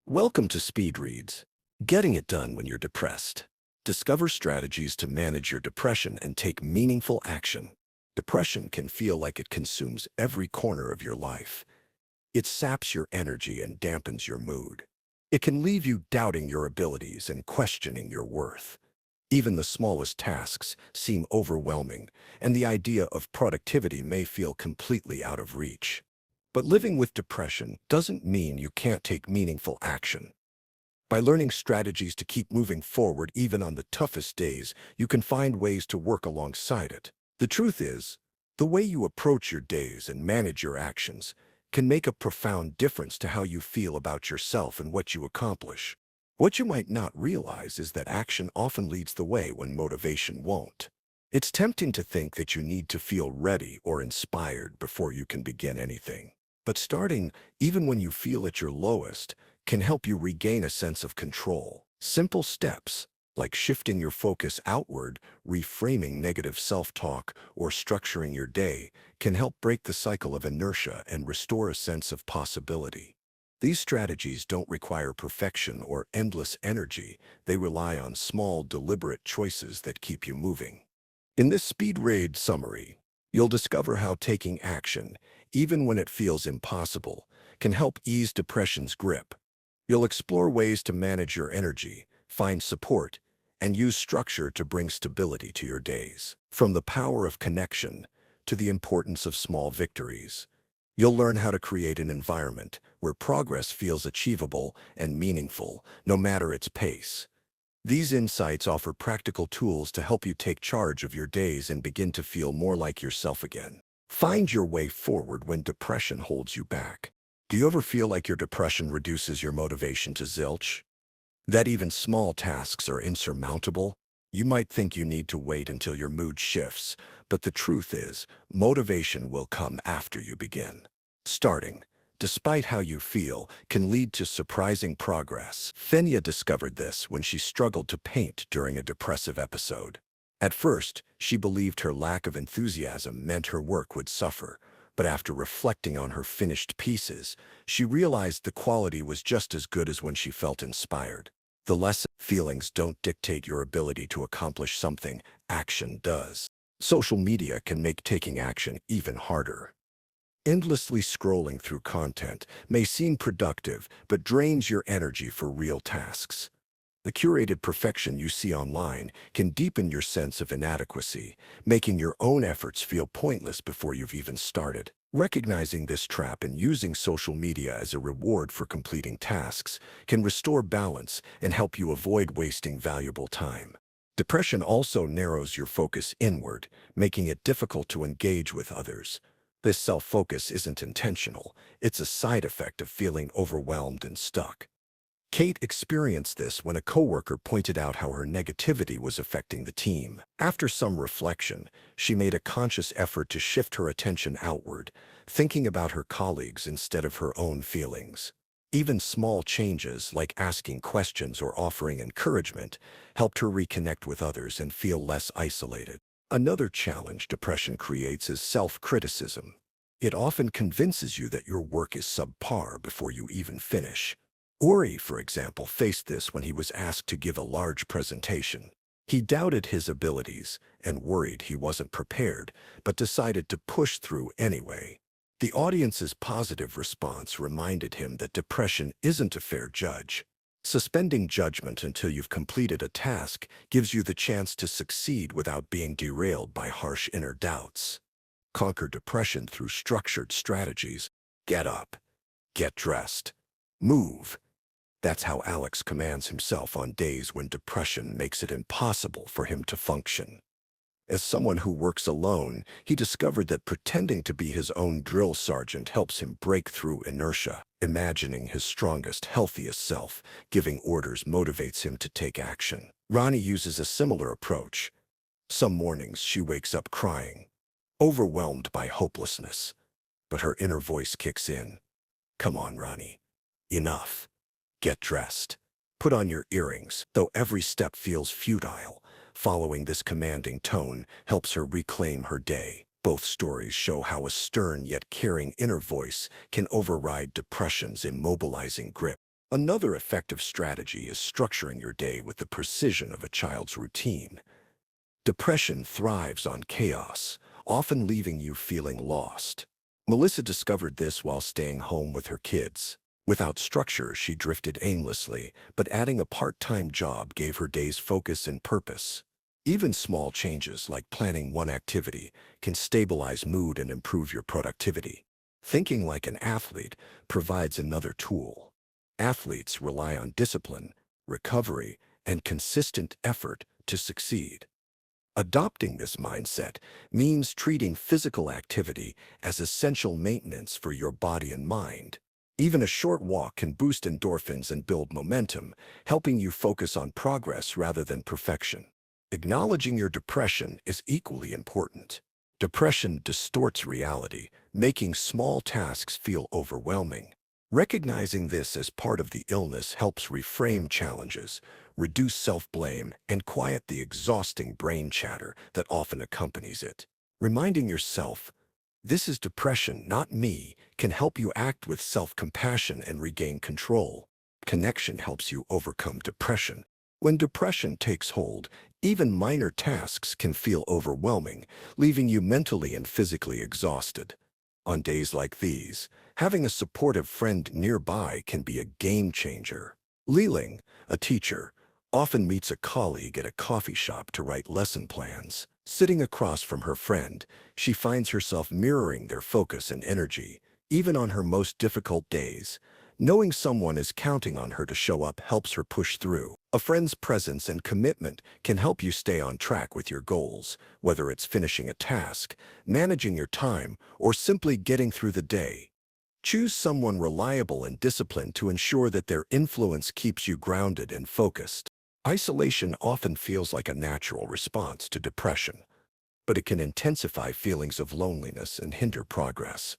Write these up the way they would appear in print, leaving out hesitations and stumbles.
Welcome to Speed Reads, Getting It Done When You're Depressed. Discover strategies to manage your depression and take meaningful action. Depression can feel like it consumes every corner of your life. It saps your energy and dampens your mood. It can leave you doubting your abilities and questioning your worth. Even the smallest tasks seem overwhelming, and the idea of productivity may feel completely out of reach. But living with depression doesn't mean you can't take meaningful action. By learning strategies to keep moving forward even on the toughest days, you can find ways to work alongside it. The truth is, the way you approach your days and manage your actions can make a profound difference to how you feel about yourself and what you accomplish. What you might not realize is that action often leads the way when motivation won't. It's tempting to think that you need to feel ready or inspired before you can begin anything. But starting, even when you feel at your lowest, can help you regain a sense of control. Simple steps, like shifting your focus outward, reframing negative self-talk, or structuring your day, can help break the cycle of inertia and restore a sense of possibility. These strategies don't require perfection or endless energy. They rely on small, deliberate choices that keep you moving. In this Speed Raid summary, you'll discover how taking action, even when it feels impossible, can help ease depression's grip. You'll explore ways to manage your energy, find support, and use structure to bring stability to your days. From the power of connection to the importance of small victories, you'll learn how to create an environment where progress feels achievable and meaningful, no matter its pace. These insights offer practical tools to help you take charge of your days and begin to feel more like yourself again. Find your way forward when depression holds you back. Do you ever feel like your depression reduces your motivation to zilch? That even small tasks are insurmountable? You might think you need to wait until your mood shifts, but the truth is, motivation will come after you begin. Starting, despite how you feel, can lead to surprising progress. Fenya discovered this when she struggled to paint during a depressive episode. At first, she believed her lack of enthusiasm meant her work would suffer, but after reflecting on her finished pieces, she realized the quality was just as good as when she felt inspired. The lesson: feelings don't dictate your ability to accomplish something, action does. Social media can make taking action even harder. Endlessly scrolling through content may seem productive, but drains your energy for real tasks. The curated perfection you see online can deepen your sense of inadequacy, making your own efforts feel pointless before you've even started. Recognizing this trap and using social media as a reward for completing tasks can restore balance and help you avoid wasting valuable time. Depression also narrows your focus inward, making it difficult to engage with others. This self-focus isn't intentional. It's a side effect of feeling overwhelmed and stuck. Kate experienced this when a coworker pointed out how her negativity was affecting the team. After some reflection, she made a conscious effort to shift her attention outward, thinking about her colleagues instead of her own feelings. Even small changes, like asking questions or offering encouragement, helped her reconnect with others and feel less isolated. Another challenge depression creates is self-criticism. It often convinces you that your work is subpar before you even finish. Uri, for example, faced this when he was asked to give a large presentation. He doubted his abilities and worried he wasn't prepared, but decided to push through anyway. The audience's positive response reminded him that depression isn't a fair judge. Suspending judgment until you've completed a task gives you the chance to succeed without being derailed by harsh inner doubts. Conquer depression through structured strategies. Get up. Get dressed. Move. That's how Alex commands himself on days when depression makes it impossible for him to function. As someone who works alone, he discovered that pretending to be his own drill sergeant helps him break through inertia. Imagining his strongest, healthiest self giving orders motivates him to take action. Ronnie uses a similar approach. Some mornings she wakes up crying, overwhelmed by hopelessness. But her inner voice kicks in. Come on, Ronnie. Enough. Get dressed. Put on your earrings. Though every step feels futile, following this commanding tone helps her reclaim her day. Both stories show how a stern yet caring inner voice can override depression's immobilizing grip. Another effective strategy is structuring your day with the precision of a child's routine. Depression thrives on chaos, often leaving you feeling lost. Melissa discovered this while staying home with her kids. Without structure, she drifted aimlessly, but adding a part-time job gave her days focus and purpose. Even small changes like planning one activity can stabilize mood and improve your productivity. Thinking like an athlete provides another tool. Athletes rely on discipline, recovery, and consistent effort to succeed. Adopting this mindset means treating physical activity as essential maintenance for your body and mind. Even a short walk can boost endorphins and build momentum, helping you focus on progress rather than perfection. Acknowledging your depression is equally important. Depression distorts reality, making small tasks feel overwhelming. Recognizing this as part of the illness helps reframe challenges, reduce self-blame, and quiet the exhausting brain chatter that often accompanies it. Reminding yourself, "This is depression, not me," can help you act with self-compassion and regain control. Connection helps you overcome depression. When depression takes hold, even minor tasks can feel overwhelming, leaving you mentally and physically exhausted. On days like these, having a supportive friend nearby can be a game changer. Leeling, a teacher, often meets a colleague at a coffee shop to write lesson plans. Sitting across from her friend, she finds herself mirroring their focus and energy, even on her most difficult days. Knowing someone is counting on her to show up helps her push through. A friend's presence and commitment can help you stay on track with your goals, whether it's finishing a task, managing your time, or simply getting through the day. Choose someone reliable and disciplined to ensure that their influence keeps you grounded and focused. Isolation often feels like a natural response to depression, but it can intensify feelings of loneliness and hinder progress.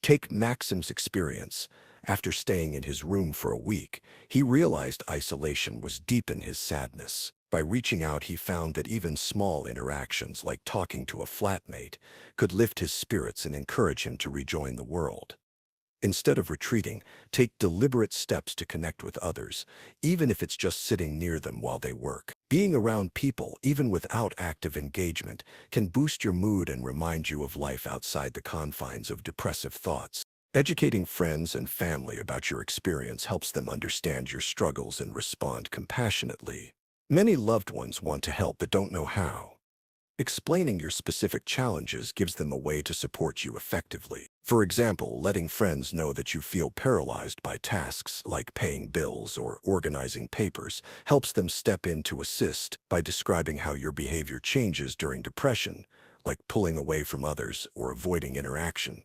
Take Maxim's experience. After staying in his room for a week, he realized isolation was deep in his sadness. By reaching out, he found that even small interactions like talking to a flatmate could lift his spirits and encourage him to rejoin the world. Instead of retreating, take deliberate steps to connect with others, even if it's just sitting near them while they work. Being around people, even without active engagement, can boost your mood and remind you of life outside the confines of depressive thoughts. Educating friends and family about your experience helps them understand your struggles and respond compassionately. Many loved ones want to help but don't know how. Explaining your specific challenges gives them a way to support you effectively. For example, letting friends know that you feel paralyzed by tasks like paying bills or organizing papers helps them step in to assist. By describing how your behavior changes during depression, like pulling away from others or avoiding interaction,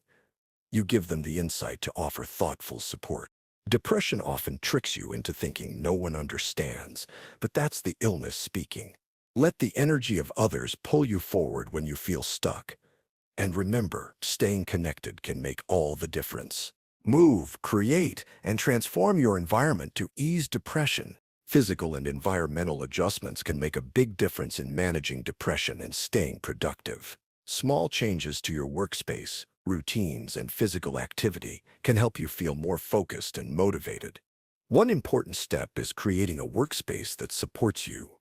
you give them the insight to offer thoughtful support. Depression often tricks you into thinking no one understands, but that's the illness speaking. Let the energy of others pull you forward when you feel stuck. And remember, staying connected can make all the difference. Move, create, and transform your environment to ease depression. Physical and environmental adjustments can make a big difference in managing depression and staying productive. Small changes to your workspace, routines, and physical activity can help you feel more focused and motivated. One important step is creating a workspace that supports you.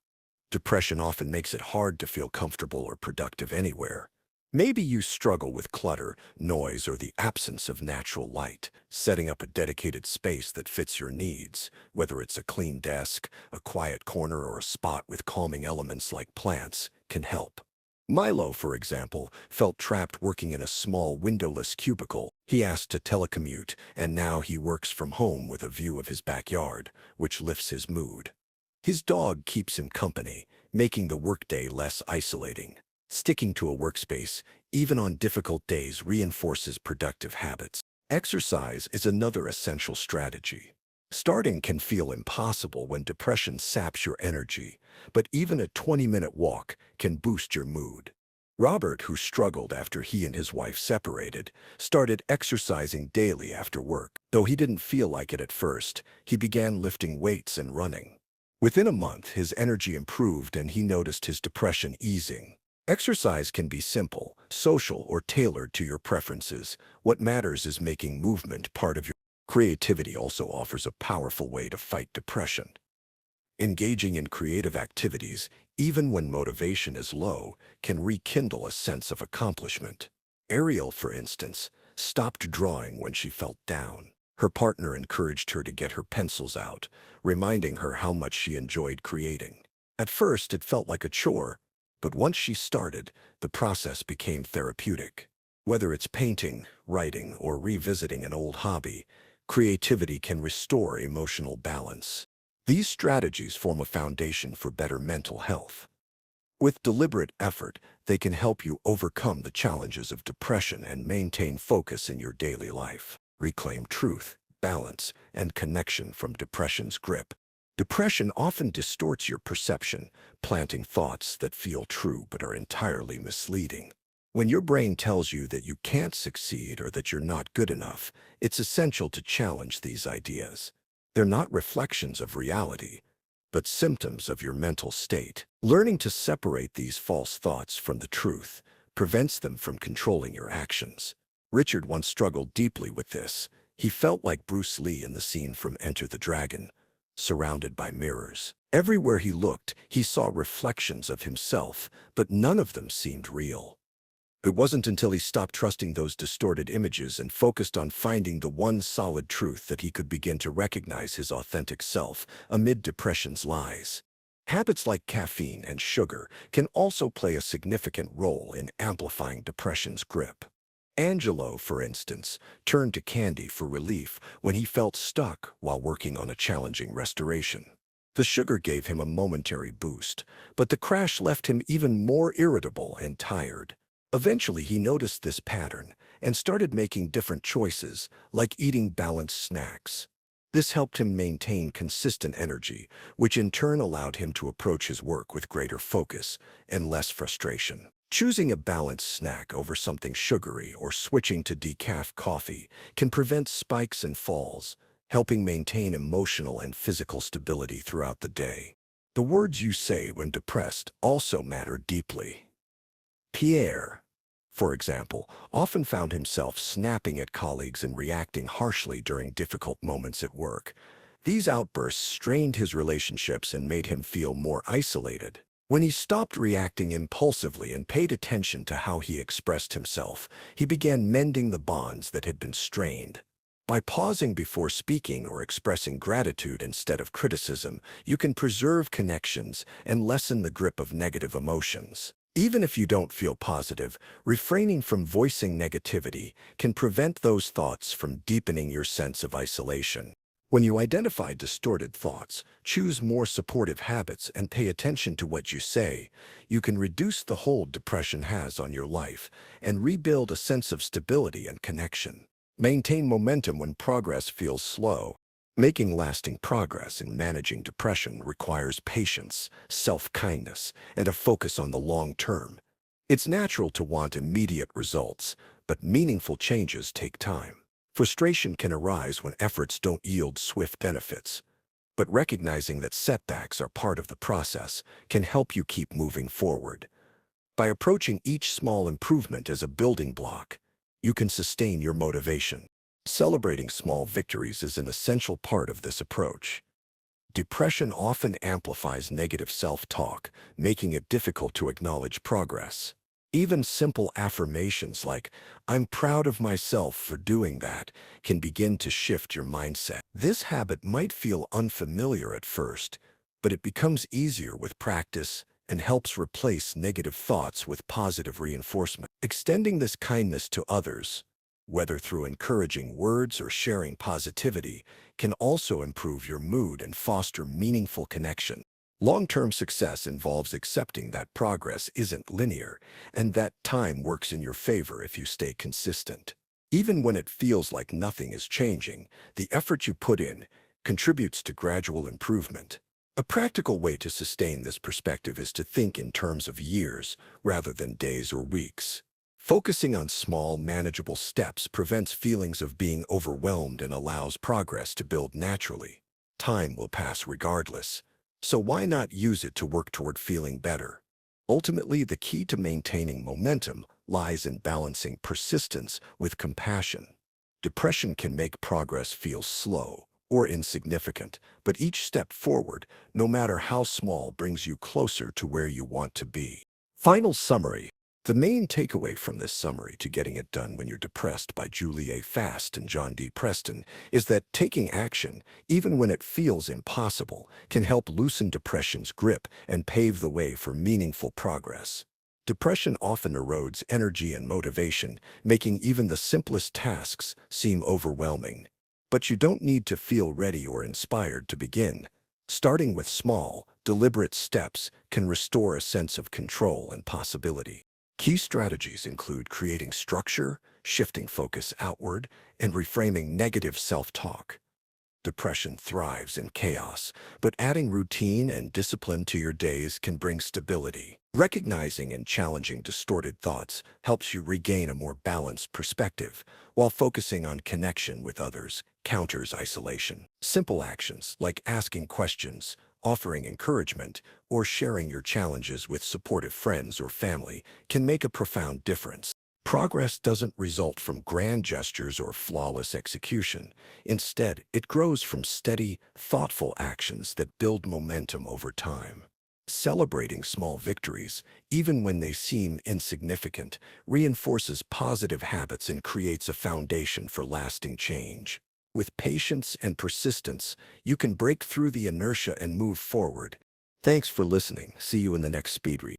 Depression often makes it hard to feel comfortable or productive anywhere. Maybe you struggle with clutter, noise, or the absence of natural light. Setting up a dedicated space that fits your needs, whether it's a clean desk, a quiet corner, or a spot with calming elements like plants, can help. Milo, for example, felt trapped working in a small windowless cubicle. He asked to telecommute, and now he works from home with a view of his backyard, which lifts his mood. His dog keeps him company, making the workday less isolating. Sticking to a workspace, even on difficult days, reinforces productive habits. Exercise is another essential strategy. Starting can feel impossible when depression saps your energy, but even a 20-minute walk can boost your mood. Robert, who struggled after he and his wife separated, started exercising daily after work. Though he didn't feel like it at first, he began lifting weights and running. Within a month, his energy improved and he noticed his depression easing. Exercise can be simple, social, or tailored to your preferences. What matters is making movement part of your creativity. Also offers a powerful way to fight depression. Engaging in creative activities, even when motivation is low, can rekindle a sense of accomplishment. Ariel, for instance, stopped drawing when she felt down. Her partner encouraged her to get her pencils out, reminding her how much she enjoyed creating. At first, it felt like a chore, but once she started, the process became therapeutic. Whether it's painting, writing, or revisiting an old hobby, creativity can restore emotional balance. These strategies form a foundation for better mental health. With deliberate effort, they can help you overcome the challenges of depression and maintain focus in your daily life. Reclaim truth, balance, and connection from depression's grip. Depression often distorts your perception, planting thoughts that feel true but are entirely misleading. When your brain tells you that you can't succeed or that you're not good enough, it's essential to challenge these ideas. They're not reflections of reality, but symptoms of your mental state. Learning to separate these false thoughts from the truth prevents them from controlling your actions. Richard once struggled deeply with this. He felt like Bruce Lee in the scene from Enter the Dragon, surrounded by mirrors. Everywhere he looked, he saw reflections of himself, but none of them seemed real. It wasn't until he stopped trusting those distorted images and focused on finding the one solid truth that he could begin to recognize his authentic self amid depression's lies. Habits like caffeine and sugar can also play a significant role in amplifying depression's grip. Angelo, for instance, turned to candy for relief when he felt stuck while working on a challenging restoration. The sugar gave him a momentary boost, but the crash left him even more irritable and tired. Eventually, he noticed this pattern and started making different choices, like eating balanced snacks. This helped him maintain consistent energy, which in turn allowed him to approach his work with greater focus and less frustration. Choosing a balanced snack over something sugary or switching to decaf coffee can prevent spikes and falls, helping maintain emotional and physical stability throughout the day. The words you say when depressed also matter deeply. Pierre, for example, often found himself snapping at colleagues and reacting harshly during difficult moments at work. These outbursts strained his relationships and made him feel more isolated. When he stopped reacting impulsively and paid attention to how he expressed himself, he began mending the bonds that had been strained. By pausing before speaking or expressing gratitude instead of criticism, you can preserve connections and lessen the grip of negative emotions. Even if you don't feel positive, refraining from voicing negativity can prevent those thoughts from deepening your sense of isolation. When you identify distorted thoughts, choose more supportive habits and pay attention to what you say, you can reduce the hold depression has on your life and rebuild a sense of stability and connection. Maintain momentum when progress feels slow. Making lasting progress in managing depression requires patience, self-kindness, and a focus on the long term. It's natural to want immediate results, but meaningful changes take time. Frustration can arise when efforts don't yield swift benefits, but recognizing that setbacks are part of the process can help you keep moving forward. By approaching each small improvement as a building block, you can sustain your motivation. Celebrating small victories is an essential part of this approach. Depression often amplifies negative self-talk, making it difficult to acknowledge progress. Even simple affirmations like, "I'm proud of myself for doing that," can begin to shift your mindset. This habit might feel unfamiliar at first, but it becomes easier with practice and helps replace negative thoughts with positive reinforcement. Extending this kindness to others, whether through encouraging words or sharing positivity, can also improve your mood and foster meaningful connection. Long-term success involves accepting that progress isn't linear and that time works in your favor if you stay consistent. Even when it feels like nothing is changing, the effort you put in contributes to gradual improvement. A practical way to sustain this perspective is to think in terms of years rather than days or weeks. Focusing on small, manageable steps prevents feelings of being overwhelmed and allows progress to build naturally. Time will pass regardless, so why not use it to work toward feeling better? Ultimately, the key to maintaining momentum lies in balancing persistence with compassion. Depression can make progress feel slow or insignificant, but each step forward, no matter how small, brings you closer to where you want to be. Final summary. The main takeaway from this summary to Getting It Done When You're Depressed by Julie A. Fast and John D. Preston is that taking action, even when it feels impossible, can help loosen depression's grip and pave the way for meaningful progress. Depression often erodes energy and motivation, making even the simplest tasks seem overwhelming. But you don't need to feel ready or inspired to begin. Starting with small, deliberate steps can restore a sense of control and possibility. Key strategies include creating structure, shifting focus outward, and reframing negative self-talk. Depression thrives in chaos, but adding routine and discipline to your days can bring stability. Recognizing and challenging distorted thoughts helps you regain a more balanced perspective, while focusing on connection with others counters isolation. Simple actions like asking questions, offering encouragement, or sharing your challenges with supportive friends or family can make a profound difference. Progress doesn't result from grand gestures or flawless execution. Instead, it grows from steady, thoughtful actions that build momentum over time. Celebrating small victories, even when they seem insignificant, reinforces positive habits and creates a foundation for lasting change. With patience and persistence, you can break through the inertia and move forward. Thanks for listening. See you in the next speed read.